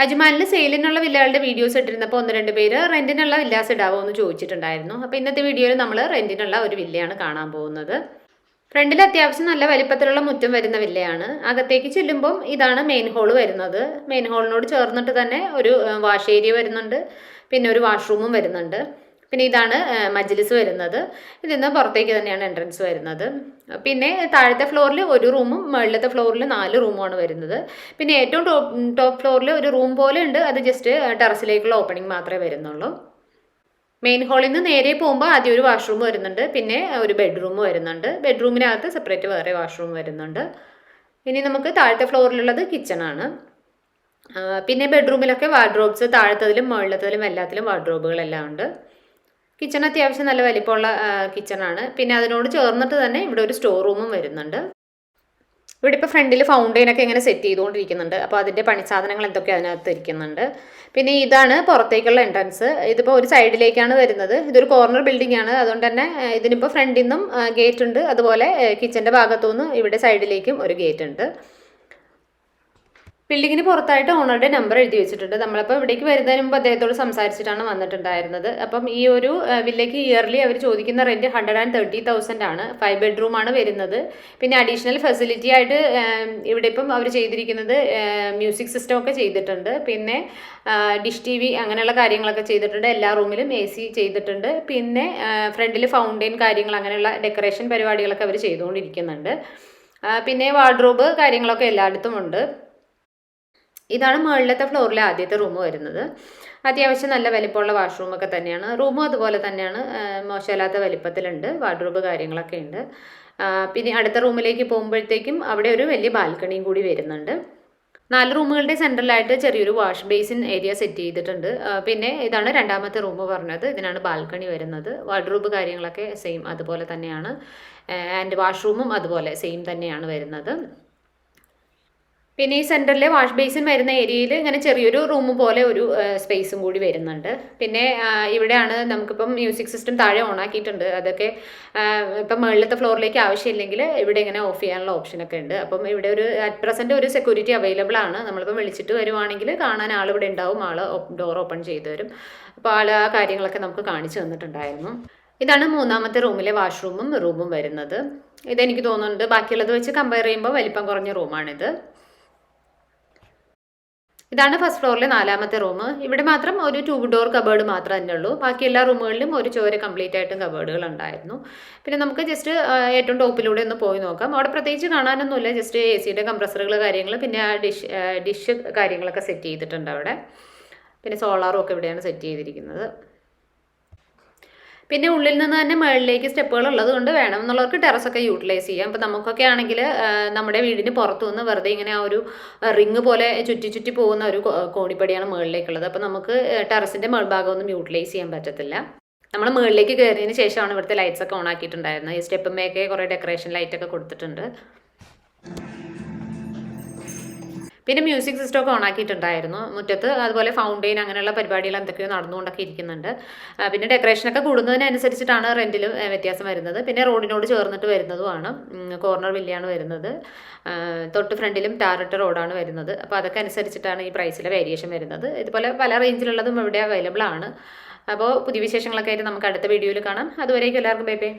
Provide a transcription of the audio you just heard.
അജ്മാനിൽ സെയിലിനുള്ള വില്ലകളുടെ videos ഇട്ടിരുന്നപ്പോൾ 1-2 പേര് റെന്റിനുള്ള villas ഇടാവോ എന്ന് ചോദിച്ചിട്ടുണ്ടായിരുന്നു. അപ്പോൾ ഇന്നത്തെ വീഡിയോയിൽ നമ്മൾ റെന്റിനുള്ള ഒരു വില്ലയാണ് കാണാൻ പോകുന്നത്. ഫ്രണ്ടിൽ അത്യാവശ്യം നല്ല വലിപ്പത്തിലുള്ള മുറ്റം വരുന്ന വില്ലയാണ്. അകത്തേക്ക് ചെല്ലുമ്പം ഇതാണ് മെയിൻ ഹോള് വരുന്നത്. മെയിൻ ഹോളിനോട് ചേർന്നിട്ട് തന്നെ ഒരു വാഷ് ഏരിയ വരുന്നുണ്ട്, പിന്നെ ഒരു വാഷ്റൂമും വരുന്നുണ്ട്. പിന്നെ ഇതാണ് മജ്ലിസ് വരുന്നത്. ഇതിൽ നിന്ന് പുറത്തേക്ക് തന്നെയാണ് എൻട്രൻസ് വരുന്നത്. പിന്നെ താഴത്തെ ഫ്ലോറിൽ ഒരു റൂമും മുകളിലത്തെ ഫ്ലോറിൽ 4 റൂമുമാണ് വരുന്നത്. പിന്നെ ഏറ്റവും ടോപ്പ് ഫ്ലോറിൽ ഒരു റൂം പോലെ ഉണ്ട്, അത് ജസ്റ്റ് ടെറസിലേക്കുള്ള ഓപ്പണിംഗ് മാത്രമേ വരുന്നുള്ളൂ. മെയിൻ ഹാളിൽ നിന്ന് നേരെ പോകുമ്പോൾ ആദ്യം ഒരു വാഷ്റൂം വരുന്നുണ്ട്, പിന്നെ ഒരു ബെഡ്റൂം വരുന്നുണ്ട്. ബെഡ്റൂമിനകത്ത് സെപ്പറേറ്റ് വേറെ വാഷ്റൂം വരുന്നുണ്ട്. ഇനി നമുക്ക് താഴത്തെ ഫ്ലോറിലുള്ളത് കിച്ചണാണ്. പിന്നെ ബെഡ്റൂമിലൊക്കെ വാർഡ്രോബ്സ് താഴത്തതിലും മുകളിലത്തതിലും എല്ലാത്തിലും വാർഡ്രോബുകളെല്ലാം ഉണ്ട്. കിച്ചൺ അത്യാവശ്യം നല്ല വലിപ്പമുള്ള കിച്ചണാണ്. പിന്നെ അതിനോട് ചേർന്നിട്ട് തന്നെ ഇവിടെ ഒരു സ്റ്റോർ റൂമും വരുന്നുണ്ട്. ഇവിടെ ഇപ്പോൾ ഫ്രണ്ടിൽ ഫൗണ്ടെയിനൊക്കെ ഇങ്ങനെ സെറ്റ് ചെയ്തുകൊണ്ടിരിക്കുന്നുണ്ട്. അപ്പോൾ അതിൻ്റെ പണിസാധനങ്ങൾ എന്തൊക്കെ അതിനകത്ത് ഇരിക്കുന്നുണ്ട്. പിന്നെ ഇതാണ് പുറത്തേക്കുള്ള എൻട്രൻസ്. ഇതിപ്പോൾ ഒരു സൈഡിലേക്കാണ് വരുന്നത്. ഇതൊരു കോർണർ ബിൽഡിംഗ് ആണ്, അതുകൊണ്ട് തന്നെ ഇതിനിപ്പോൾ ഫ്രണ്ടിൽ നിന്നും ഗേറ്റ് ഉണ്ട്. അതുപോലെ കിച്ചൻ്റെ ഭാഗത്തുനിന്ന് ഇവിടെ സൈഡിലേക്കും ഒരു ഗേറ്റ് ഉണ്ട്. ബിൽഡിങ്ങിന് പുറത്തായിട്ട് ഓണറുടെ നമ്പർ എഴുതി വെച്ചിട്ടുണ്ട്. നമ്മളപ്പോൾ ഇവിടേക്ക് വരുന്നതിന് മുമ്പ് അദ്ദേഹത്തോട് സംസാരിച്ചിട്ടാണ് വന്നിട്ടുണ്ടായിരുന്നത്. അപ്പം ഈ ഒരു വില്ലയ്ക്ക് ഇയർലി അവർ ചോദിക്കുന്ന റെൻറ്റ് 130,000 ആണ്. 5 ബെഡ്റൂം ആണ് വരുന്നത്. പിന്നെ അഡീഷണൽ ഫെസിലിറ്റി ആയിട്ട് ഇവിടെ ഇപ്പം അവർ ചെയ്തിരിക്കുന്നത് മ്യൂസിക് സിസ്റ്റം ഒക്കെ ചെയ്തിട്ടുണ്ട്. പിന്നെ ഡിഷ് TV അങ്ങനെയുള്ള കാര്യങ്ങളൊക്കെ ചെയ്തിട്ടുണ്ട്. എല്ലാ റൂമിലും AC ചെയ്തിട്ടുണ്ട്. പിന്നെ ഫ്രണ്ടിൽ ഫൗണ്ടെയിൻ കാര്യങ്ങൾ അങ്ങനെയുള്ള ഡെക്കറേഷൻ പരിപാടികളൊക്കെ അവർ ചെയ്തുകൊണ്ടിരിക്കുന്നുണ്ട്. പിന്നെ വാർഡ്രോബ് കാര്യങ്ങളൊക്കെ എല്ലായിടത്തും ഉണ്ട്. ഇതാണ് മുകളിലത്തെ ഫ്ലോറിലെ ആദ്യത്തെ റൂം വരുന്നത്. അത്യാവശ്യം നല്ല വലിപ്പമുള്ള വാഷ്റൂമൊക്കെ തന്നെയാണ്. റൂമും അതുപോലെ തന്നെയാണ്, മോശമില്ലാത്ത വലിപ്പത്തിലുണ്ട്. വാർഡ്രോബ് കാര്യങ്ങളൊക്കെ ഉണ്ട്. പിന്നെ അടുത്ത റൂമിലേക്ക് പോകുമ്പോഴത്തേക്കും അവിടെ ഒരു വലിയ ബാൽക്കണിയും കൂടി വരുന്നുണ്ട്. 4 റൂമുകളുടെ സെൻട്രലായിട്ട് ചെറിയൊരു വാഷ് ബേസിൻ ഏരിയ സെറ്റ് ചെയ്തിട്ടുണ്ട്. പിന്നെ ഇതാണ് രണ്ടാമത്തെ റൂം പറഞ്ഞത്. ഇതിനാണ് ബാൽക്കണി വരുന്നത്. വാർഡ്രോബ് കാര്യങ്ങളൊക്കെ സെയിം അതുപോലെ തന്നെയാണ്. ആൻഡ് വാഷ്റൂമും അതുപോലെ സെയിം തന്നെയാണ് വരുന്നത്. പിന്നെ ഈ സെൻറ്ററിലെ വാഷ് ബേസിൻ വരുന്ന ഏരിയയിൽ ഇങ്ങനെ ചെറിയൊരു റൂം പോലെ ഒരു സ്പേസും കൂടി വരുന്നുണ്ട്. പിന്നെ ഇവിടെയാണ് നമുക്കിപ്പം മ്യൂസിക് സിസ്റ്റം താഴെ ഓണാക്കിയിട്ടുണ്ട്. അതൊക്കെ ഇപ്പം മുകളിലത്തെ ഫ്ലോറിലേക്ക് ആവശ്യമില്ലെങ്കിൽ ഇവിടെ ഇങ്ങനെ ഓഫ് ചെയ്യാനുള്ള ഓപ്ഷനൊക്കെ ഉണ്ട്. അപ്പം ഇവിടെ ഒരു അറ്റ് പ്രസൻറ്റ് ഒരു സെക്യൂരിറ്റി അവൈലബിൾ ആണ്. നമ്മളിപ്പം വിളിച്ചിട്ട് വരുവാണെങ്കിൽ കാണാൻ ആളിവിടെ ഉണ്ടാവും, ആൾ ഡോർ ഓപ്പൺ ചെയ്തു തരും. അപ്പോൾ ആൾ ആ കാര്യങ്ങളൊക്കെ നമുക്ക് കാണിച്ചു തന്നിട്ടുണ്ടായിരുന്നു. ഇതാണ് മൂന്നാമത്തെ റൂമിലെ വാഷ്റൂമും റൂമും വരുന്നത്. ഇതെനിക്ക് തോന്നുന്നുണ്ട് ബാക്കിയുള്ളത് വെച്ച് കമ്പയർ ചെയ്യുമ്പോൾ വലിപ്പം കുറഞ്ഞ റൂമാണിത്. ഇതാണ് ഫസ്റ്റ് ഫ്ലോറിലെ 4ാമത്തെ റൂം. ഇവിടെ മാത്രം ഒരു 2 ഡോർ കബേർഡ് മാത്രമേ തന്നെ ഉള്ളൂ. ബാക്കി എല്ലാ റൂമുകളിലും ഒരു ചോര കംപ്ലീറ്റ് ആയിട്ടും കബേർഡുകൾ ഉണ്ടായിരുന്നു. പിന്നെ നമുക്ക് ജസ്റ്റ് ഏറ്റവും ടോപ്പിലൂടെ ഒന്ന് പോയി നോക്കാം. അവിടെ പ്രത്യേകിച്ച് കാണാനൊന്നുമില്ല, ജസ്റ്റ് AC കംപ്രസറുകൾ കാര്യങ്ങൾ, പിന്നെ ഡിഷ് കാര്യങ്ങളൊക്കെ സെറ്റ് ചെയ്തിട്ടുണ്ട് അവിടെ. പിന്നെ സോളാറും ഒക്കെ ഇവിടെയാണ് സെറ്റ് ചെയ്തിരിക്കുന്നത്. പിന്നെ ഉള്ളിൽ നിന്ന് തന്നെ മുകളിലേക്ക് സ്റ്റെപ്പുകൾ ഉള്ളത് കൊണ്ട് വേണം എന്നുള്ളവർക്ക് ടെറസൊക്കെ യൂട്ടിലൈസ് ചെയ്യാം. അപ്പോൾ നമുക്കൊക്കെ ആണെങ്കിൽ നമ്മുടെ വീടിന് പുറത്തു നിന്ന് വെറുതെ ഇങ്ങനെ ആ ഒരു റിങ് പോലെ ചുറ്റി പോകുന്ന ഒരു കോണിപ്പടിയാണ് മുകളിലേക്കുള്ളത്. അപ്പോൾ നമുക്ക് ടെറസിൻ്റെ മുകൾഭാഗമൊന്നും യൂട്ടിലൈസ് ചെയ്യാൻ പറ്റത്തില്ല. നമ്മൾ മുകളിലേക്ക് കയറിയതിന് ശേഷമാണ് ഇവിടുത്തെ ലൈറ്റ്സ് ഒക്കെ ഓൺ ആക്കിയിട്ടുണ്ടായിരുന്നത്. ഈ സ്റ്റെപ്പുമേയൊക്കെ കുറേ ഡെക്കറേഷൻ ലൈറ്റൊക്കെ കൊടുത്തിട്ടുണ്ട്. പിന്നെ മ്യൂസിക് സിസ്റ്റം ഒക്കെ ഓണാക്കിയിട്ടുണ്ടായിരുന്നു മുറ്റത്ത്. അതുപോലെ ഫൗണ്ടെയിൻ അങ്ങനെയുള്ള പരിപാടികൾ എന്തൊക്കെയോ നടന്നുകൊണ്ടൊക്കെ ഇരിക്കുന്നുണ്ട്. പിന്നെ ഡെക്കറേഷനൊക്കെ കൂടുന്നതിനനുസരിച്ചിട്ടാണ് റെൻറ്റിൽ വ്യത്യാസം വരുന്നത്. പിന്നെ റോഡിനോട് ചേർന്നിട്ട് വരുന്നതുമാണ്. കോർണർ വില്ലയാണ് വരുന്നത്. തൊട്ട് ഫ്രണ്ടിലും ടാറിട്ട റോഡാണ് വരുന്നത്. അപ്പോൾ അതൊക്കെ അനുസരിച്ചിട്ടാണ് ഈ പ്രൈസിലെ വേരിയേഷൻ വരുന്നത്. ഇതുപോലെ പല റേഞ്ചിലുള്ളതും ഇവിടെ അവൈലബിൾ ആണ്. അപ്പോൾ പുതിയ വിശേഷങ്ങളൊക്കെ ആയിട്ട് നമുക്ക് അടുത്ത വീഡിയോയിൽ കാണാം. അതുവരേക്കും എല്ലാവർക്കും ബൈ ബൈ.